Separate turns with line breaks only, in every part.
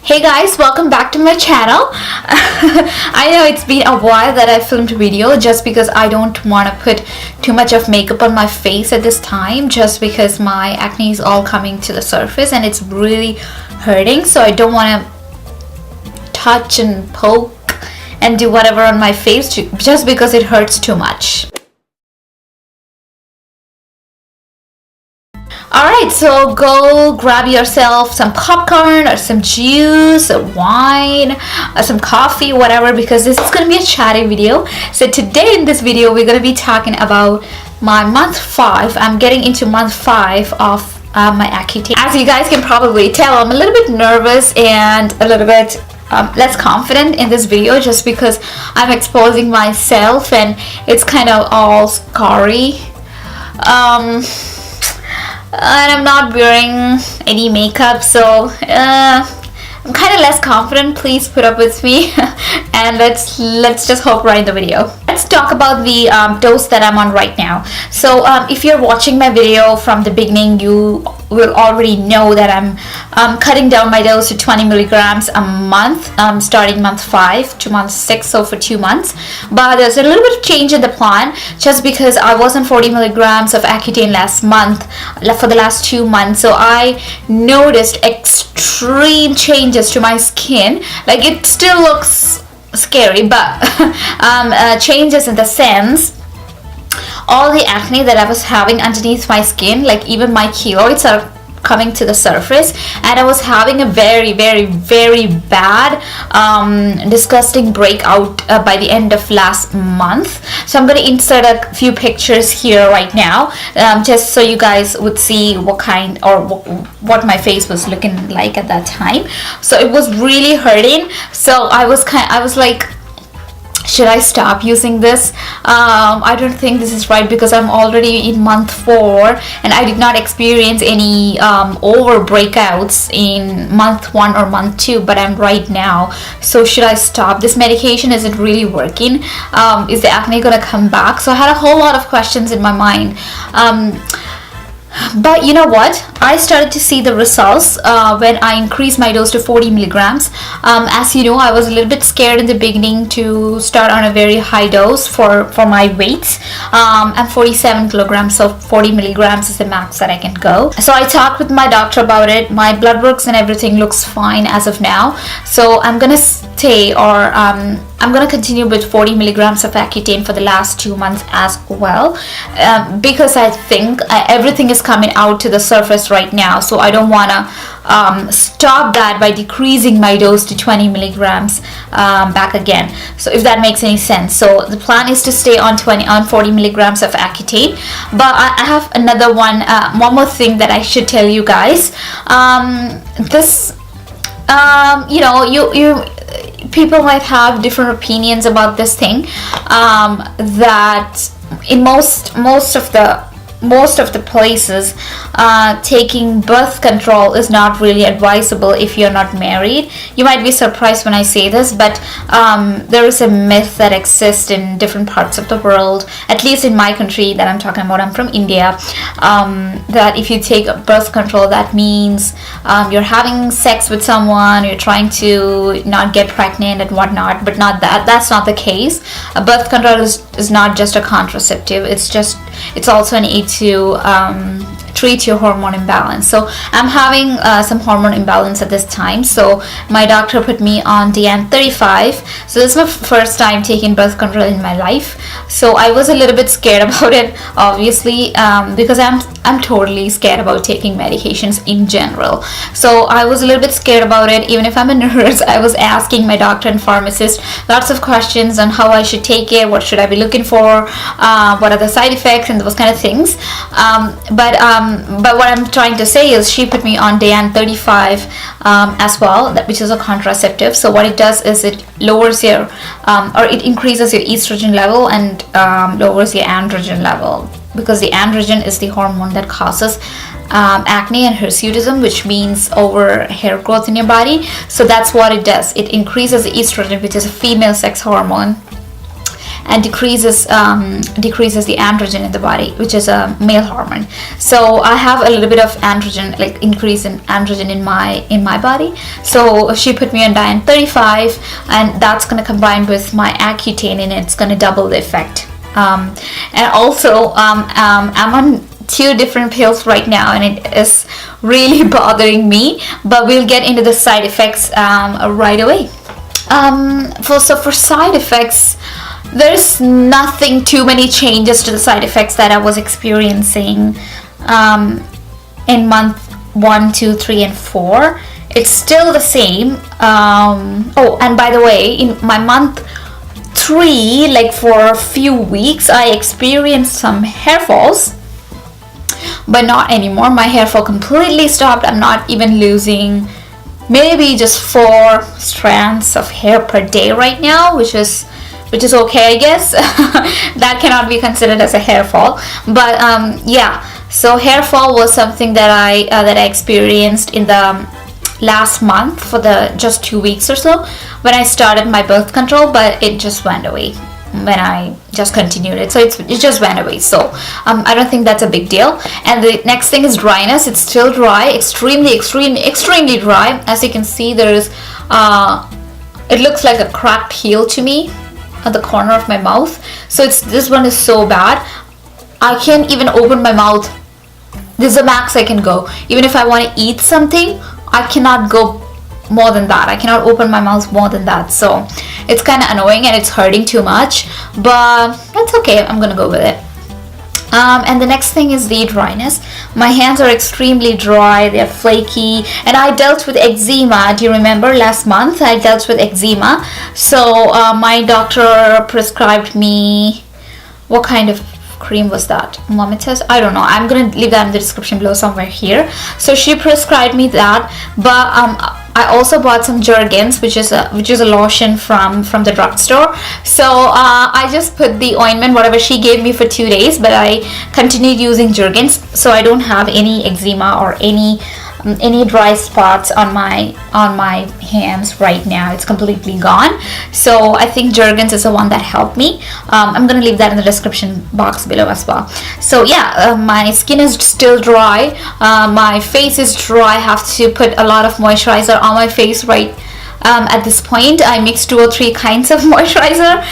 Hey guys, welcome back to my channel. I know it's been a while that I filmed a video just because I don't want to put too much of makeup on my face at this time, just because my acne is all coming to the surface and it's really hurting, so I don't want to touch and poke and do whatever on my face just because it hurts too much. Alright, so go grab yourself some popcorn or some juice or wine or some coffee, whatever, because this is going to be a chatty video. So today in this video we're going to be talking about my month 5. I'm getting into month 5 of my Accutane. As you guys can probably tell, I'm a little bit nervous and a little bit less confident in this video just because I'm exposing myself and it's kind of all scarry. And I'm not wearing any makeup, so I'm kind of less confident. Please put up with me and let's just hop right in the video. Let's talk about the dose that I'm on right now. So if you're watching my video from the beginning, you will already know that I'm cutting down my dose to 20 milligrams a month, starting month 5 to month 6, so for 2 months. But there's a little bit of change in the plan just because I was on 40 milligrams of Accutane last month for the last 2 months, so I noticed extreme changes to my skin. Like, it still looks scary, but changes in the sense all the acne that I was having underneath my skin, like even my keloids, are coming to the surface, and I was having a very bad disgusting breakout by the end of last month. So I'm going to insert a few pictures here right now, just so you guys would see what kind or what my face was looking like at that time. So it was really hurting, so I was like, should I stop using this? I don't think this is right because I'm already in month 4 and I did not experience any over breakouts in month 1 or month 2, but I'm right now. So should I stop? This medication isn't really working. Is the acne gonna come back? So I had a whole lot of questions in my mind. But you know what? I started to see the results when I increased my dose to 40 milligrams. As you know, I was a little bit scared in the beginning to start on a very high dose for my weight. I'm 47 kilograms, so 40 milligrams is the max that I can go. So I talked with my doctor about it. My blood works and everything looks fine as of now. So I'm gonna stay, or I'm gonna continue with 40 milligrams of Accutane for the last 2 months as well, because I think everything is coming out to the surface right now, so I don't want to stop that by decreasing my dose to 20 milligrams back again. So if that makes any sense. So the plan is to stay on 40 milligrams of Accutane. But I have another one more thing that I should tell you guys. You know, people might have different opinions about this thing, that in most of the places, taking birth control is not really advisable if you're not married. You might be surprised when I say this, but there is a myth that exists in different parts of the world, at least in my country that I'm talking about. I'm from India, that if you take birth control, that means you're having sex with someone, you're trying to not get pregnant and whatnot, but that's not the case. Birth control is not just a contraceptive, it's also an aid to treat your hormone imbalance. So I'm having some hormone imbalance at this time, so my doctor put me on DN 35. So this is my first time taking birth control in my life, so I was a little bit scared about it, obviously, because I'm totally scared about taking medications in general. So I was a little bit scared about it. Even if I'm a nurse, I was asking my doctor and pharmacist lots of questions on how I should take it, what should I be looking for, what are the side effects and those kind of things. But what I'm trying to say is she put me on DN 35 as well, which is a contraceptive. So what it does is it lowers your or it increases your estrogen level and lowers your androgen level, because the androgen is the hormone that causes acne and hirsutism, which means over hair growth in your body. So that's what it does. It increases the estrogen, which is a female sex hormone, and decreases the androgen in the body, which is a male hormone. So I have a little bit of androgen, like increase in androgen in my body. So she put me on Dian 35, and that's going to combine with my Accutane, and it's going to double the effect. And also I'm on 2 different pills right now, and it is really bothering me, but we'll get into the side effects right away. For side effects, there's nothing too many changes to the side effects that I was experiencing in month 1, 2, 3, and 4. It's still the same. Oh, and by the way, in my month 3, like for a few weeks, I experienced some hair falls, but not anymore. My hair fall completely stopped. I'm not even losing maybe just 4 strands of hair per day right now, which is okay, I guess. That cannot be considered as a hair fall, but yeah. So hair fall was something that I experienced in the last month for the just 2 weeks or so when I started my birth control, but it just went away when I just continued it. So it just went away. So I don't think that's a big deal. And the next thing is dryness. It's still dry, extremely dry. As you can see, there's it looks like a cracked heel to me at the corner of my mouth. So this one is so bad. I can't even open my mouth. This is the max I can go. Even if I want to eat something, I cannot go more than that. I cannot open my mouth more than that. So it's kind of annoying, and it's hurting too much, but that's okay. I'm gonna go with it. And the next thing is the dryness. My hands are extremely dry, they're flaky, and I dealt with eczema. Do you remember last month I dealt with eczema? So my doctor prescribed me, what kind of cream was that? Momitus? I don't know. I'm gonna leave that in the description below somewhere here. So she prescribed me that, but I also bought some Jergens, which is a lotion from the drugstore. So I just put the ointment, whatever she gave me, for 2 days, but I continued using Jergens, so I don't have any eczema or any dry spots on my hands right now. It's completely gone. So I think Jergens is the one that helped me. I'm gonna leave that in the description box below as well. So yeah, my skin is still dry, my face is dry. I have to put a lot of moisturizer on my face right at this point. I mix 2 or 3 kinds of moisturizer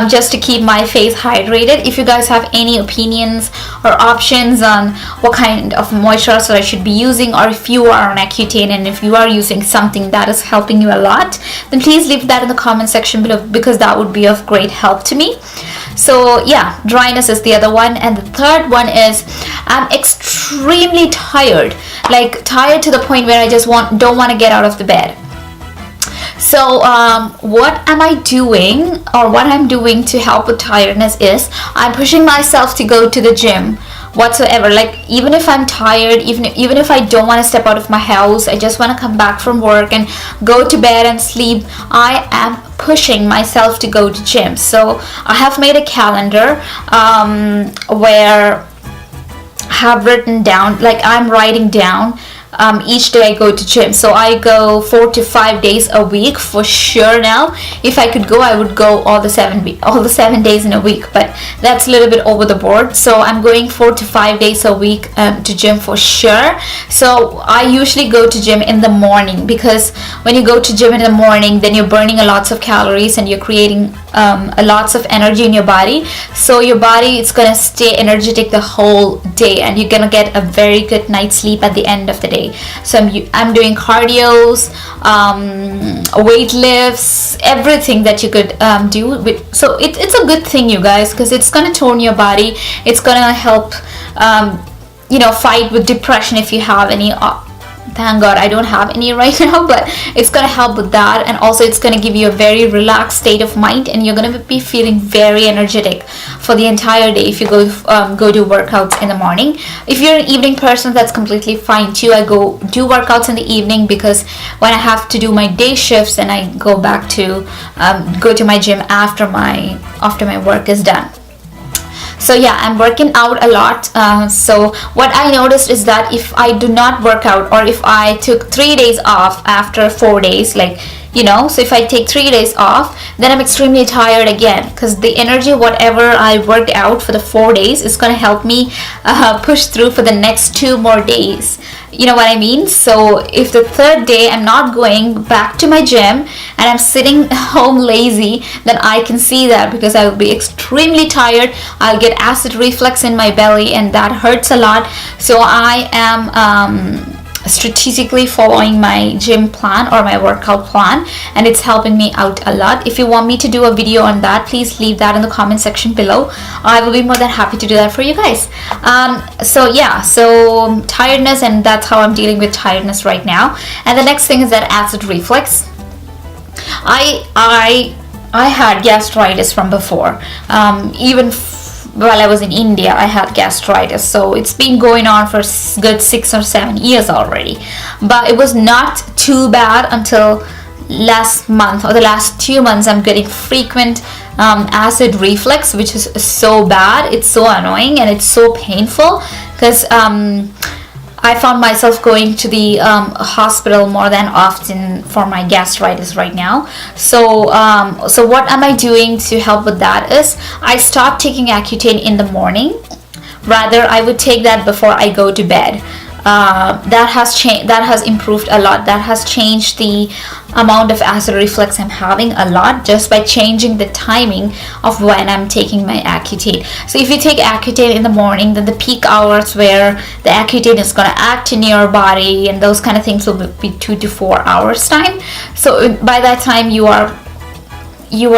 just to keep my face hydrated. If you guys have any opinions or options on what kind of moisturizer I should be using, or if you are on Accutane and if you are using something that is helping you a lot, then please leave that in the comment section below, because that would be of great help to me. So yeah, dryness is the other one. And the third one is I'm extremely tired, like tired to the point where I just don't want to get out of the bed. So what am I doing, or what I'm doing to help with tiredness is I'm pushing myself to go to the gym whatsoever. Like even if I'm tired, even if I don't want to step out of my house, I just want to come back from work and go to bed and sleep, I am pushing myself to go to gym. So I have made a calendar where I have written down, like I'm writing down each day I go to gym. So I go 4 to 5 days a week for sure now. If I could go, I would go all the 7 days in a week, but that's a little bit over the board. So I'm going 4 to 5 days a week to gym for sure. So I usually go to gym in the morning, because when you go to gym in the morning, then you're burning a lots of calories and you're creating a lots of energy in your body. So your body is gonna stay energetic the whole day, and you're gonna get a very good night's sleep at the end of the day. So I'm doing cardios, weight lifts, everything that you could do. So it's a good thing, you guys, because it's gonna tone your body. It's gonna help fight with depression if you have any. Thank God I don't have any right now, but it's gonna help with that. And also it's gonna give you a very relaxed state of mind, and you're gonna be feeling very energetic for the entire day if you go do workouts in the morning. If you're an evening person, that's completely fine too. I go do workouts in the evening, because when I have to do my day shifts, and I go back to go to my gym after my work is done. So yeah, I'm working out a lot. So what I noticed is that if I do not work out, or if I took 3 days off after 4 days, like you know. So if I take 3 days off, then I'm extremely tired again, because the energy, whatever I worked out for the 4 days, is going to help me push through for the next 2 more days. You know what I mean? So if the 3rd day I'm not going back to my gym and I'm sitting home lazy, then I can see that, because I will be extremely tired. I'll get acid reflux in my belly, and that hurts a lot. So I am strategically following my gym plan or my workout plan, and it's helping me out a lot. If you want me to do a video on that, please leave that in the comment section below. I will be more than happy to do that for you guys. So yeah, so tiredness, and that's how I'm dealing with tiredness right now. And the next thing is that acid reflux. I had gastritis from before. Even while I was in India, I had gastritis, so it's been going on for good 6 or 7 years already. But it was not too bad until last month, or the last 2 months. I'm getting frequent acid reflux, which is so bad. It's so annoying and it's so painful, because I found myself going to the hospital more than often for my gastritis right now. So what am I doing to help with that is I stopped taking Accutane in the morning. Rather, I would take that before I go to bed. That has improved a lot. That has changed the amount of acid reflux I'm having a lot, just by changing the timing of when I'm taking my Accutane. So if you take Accutane in the morning, then the peak hours where the Accutane is going to act in your body and those kind of things will be 2 to 4 hours time. So by that time you are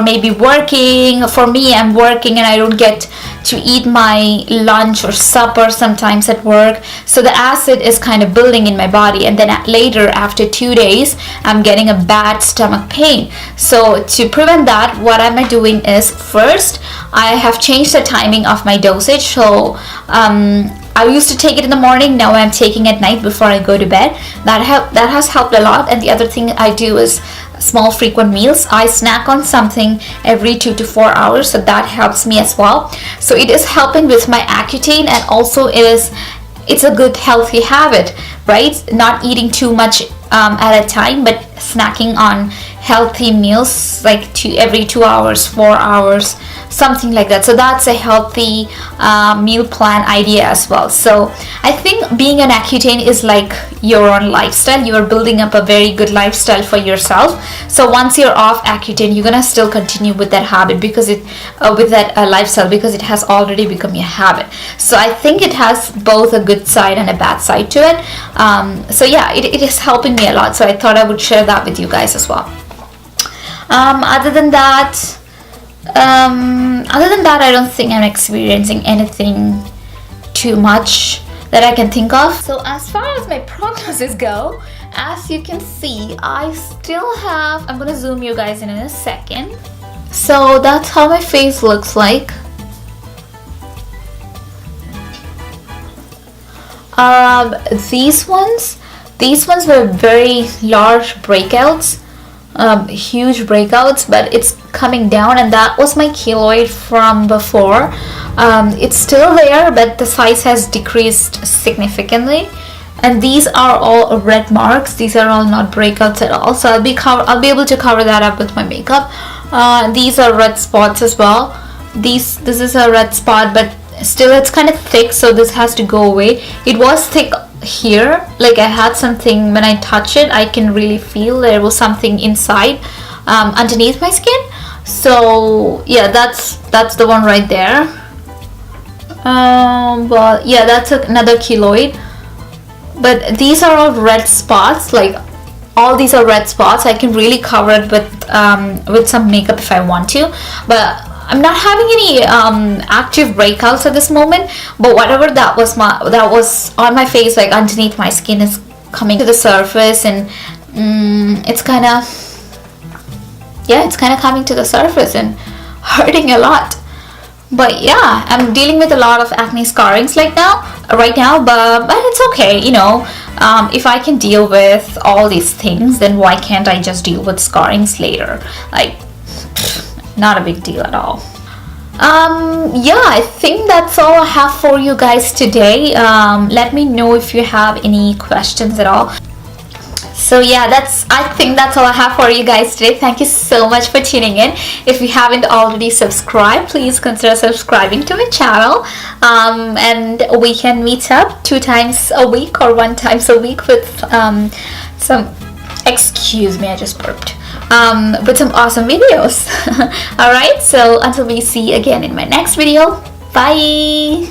maybe working. For me, I'm working and I don't get to eat my lunch or supper sometimes at work, so the acid is kind of building in my body, and then later, after 2 days, I'm getting a bad stomach pain. So to prevent that, what am I doing is, first I have changed the timing of my dosage. So I used to take it in the morning, now I'm taking it at night before I go to bed. That has helped a lot. And the other thing I do is small frequent meals. I snack on something every 2 to 4 hours, so that helps me as well. So it is helping with my Accutane, and also it's a good healthy habit, right? Not eating too much at a time, but snacking on healthy meals like every 2 hours, 4 hours, something like that. So that's a healthy meal plan idea as well. So I think being an Accutane is like your own lifestyle. You are building up a very good lifestyle for yourself. So once you're off Accutane, you're gonna still continue with that habit, because with that lifestyle, because it has already become your habit. So I think it has both a good side and a bad side to it. So yeah, it is helping me a lot. So I thought I would share that with you guys as well. Other than that, I don't think I'm experiencing anything too much that I can think of. So as far as my prognosis go, as you can see, I still have, I'm gonna zoom you guys in a second. So that's how my face looks like. These ones were very large breakouts. Huge breakouts, but it's coming down, and that was my keloid from before. It's still there, but the size has decreased significantly. And these are all red marks. These are all not breakouts at all, so I'll be able to cover that up with my makeup. These are red spots as well. This is a red spot, but still it's kind of thick, so this has to go away. It was thick here, like I had something, when I touch it I can really feel there was something inside underneath my skin. So yeah, that's the one right there. But yeah, that's another keloid. But these are all red spots, like all these are red spots. I can really cover it with some makeup if I want to, but I'm not having any active breakouts at this moment. But whatever that was on my face, like underneath my skin, is coming to the surface, and it's kind of coming to the surface and hurting a lot. But yeah, I'm dealing with a lot of acne scarrings right now, but it's okay, you know. If I can deal with all these things, then why can't I just deal with scarrings later? Like, not a big deal at all. Yeah, I think that's all I have for you guys today. Let me know if you have any questions at all. So yeah, I think that's all I have for you guys today. Thank you so much for tuning in. If you haven't already subscribed, please consider subscribing to my channel, and we can meet up 2 times a week or 1 time a week with some, excuse me, I just burped, with some awesome videos. Alright, so until we see again in my next video, bye.